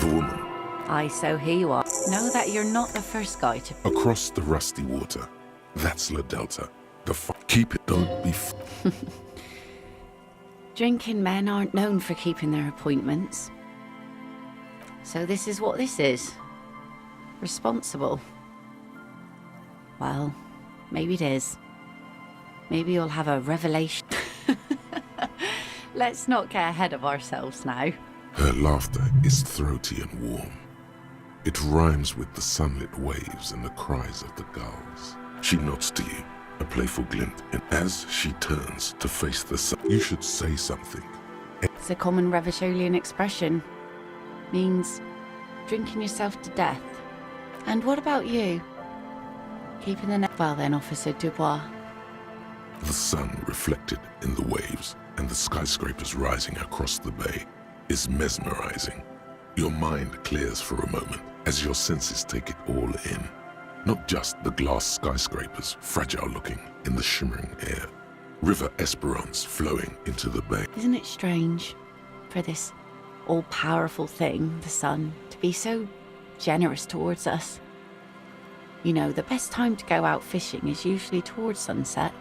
The woman. Aye, so here you are. Know that you're not the first guy to... Across the rusty water. That's La Delta. Keep it, don't be Drinking men aren't known for keeping their appointments. So this is what this is. Responsible. Well, maybe it is. Maybe you'll have a revelation. Let's not get ahead of ourselves now. Her laughter is throaty and warm. It rhymes with the sunlit waves and the cries of the gulls. She nods to you, a playful glint, and as she turns to face the sun, you should say something. It's a common Revacholian expression. Means drinking yourself to death. And what about you? Keeping the net... Well then, Officer Dubois. The sun reflected in the waves and the skyscrapers rising across the bay is mesmerizing. Your mind clears for a moment as your senses take it all in. Not just the glass skyscrapers, fragile looking in the shimmering air. River Esperance flowing into the bay. Isn't it strange for this all-powerful thing, the sun, to be so generous towards us? You know, the best time to go out fishing is usually towards sunset,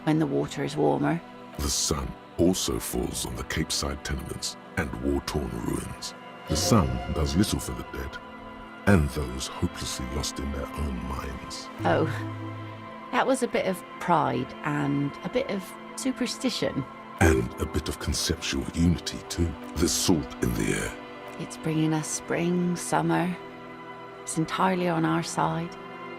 when the water is warmer. The sun also falls on the Capeside tenements and war-torn ruins. The sun does little for the dead, and those hopelessly lost in their own minds. Oh, that was a bit of pride and a bit of superstition. And a bit of conceptual unity too. There's salt in the air. It's bringing us spring, summer. It's entirely on our side.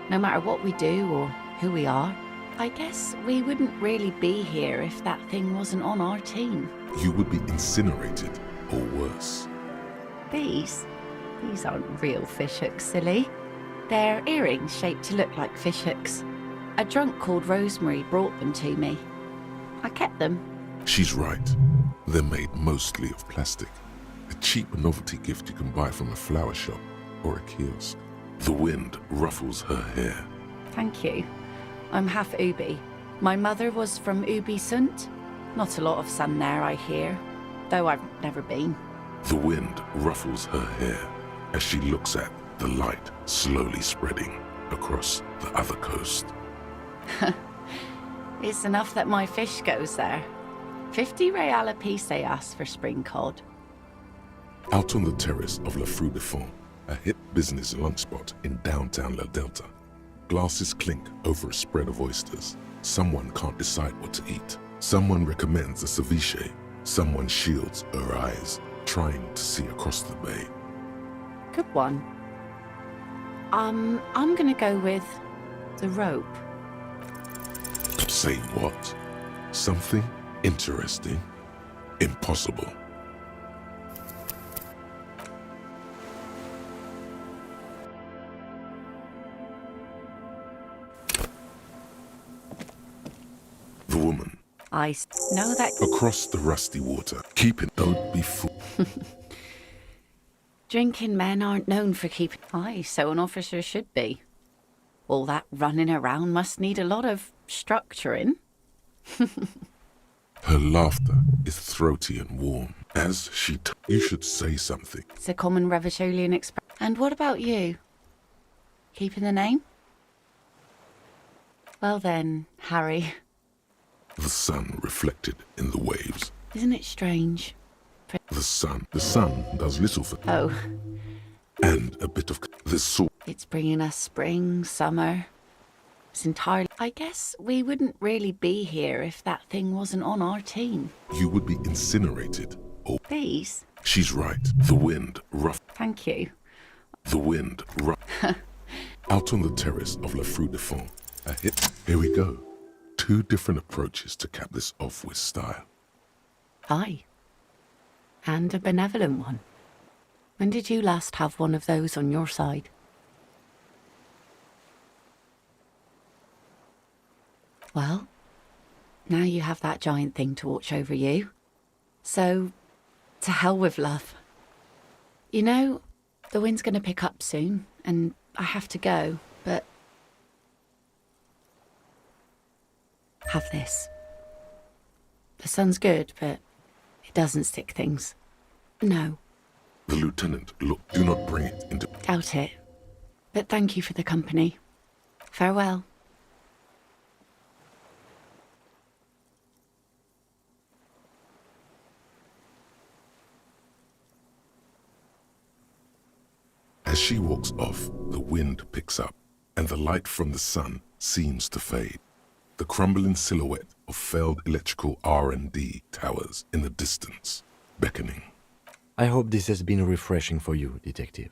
No matter what we do or who we are. I guess we wouldn't really be here if that thing wasn't on our team. You would be incinerated, or worse. These aren't real fishhooks, silly. They're earrings shaped to look like fishhooks. A drunk called Rosemary brought them to me. I kept them. She's right. They're made mostly of plastic. A cheap novelty gift you can buy from a flower shop or a kiosk. The wind ruffles her hair. Thank you. I'm half Ubi. My mother was from Ubi Sunt. Not a lot of sun there, I hear, though I've never been. The wind ruffles her hair as she looks at the light slowly spreading across the other coast. It's enough that my fish goes there. 50 real a piece they ask for spring cod. Out on the terrace of La Fru de Fond, a hip business lunch spot in downtown La Delta, glasses clink over a spread of oysters. Someone can't decide what to eat. Someone recommends a ceviche. Someone shields her eyes, trying to see across the bay. Good one. I'm gonna go with the rope. Say what? Something interesting? Impossible. The woman. I know that... Across the rusty water. Keep it, don't be fooled. Drinking men aren't known for keeping... Aye, so an officer should be. All that running around must need a lot of structuring. Her laughter is throaty and warm. As she you should say something. It's a common Revacholian expression. And what about you? Keeping the name? Well then, Harry. The sun reflected in the waves. Isn't it strange? The sun does little for... Oh. And a bit of the salt. It's bringing us spring, summer. It's entirely... I guess we wouldn't really be here if that thing wasn't on our team. You would be incinerated. Or... Please? She's right. The wind rough... Thank you. The wind rough... Out on the terrace of La Fru de Fond, a hit. Here we go. 2 different approaches to cap this off with style. Aye. And a benevolent one. When did you last have one of those on your side? Well, now you have that giant thing to watch over you. So, to hell with love. You know, the wind's going to pick up soon, and I have to go, but... Have this. The sun's good, but it doesn't stick things. No, The lieutenant, look, do not bring it into... Doubt it. But thank you for the company. Farewell. As she walks off, the wind picks up, and the light from the sun seems to fade. The crumbling silhouette of failed electrical R&D towers in the distance, beckoning. I hope this has been refreshing for you, Detective.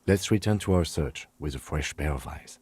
Let's return to our search with a fresh pair of eyes.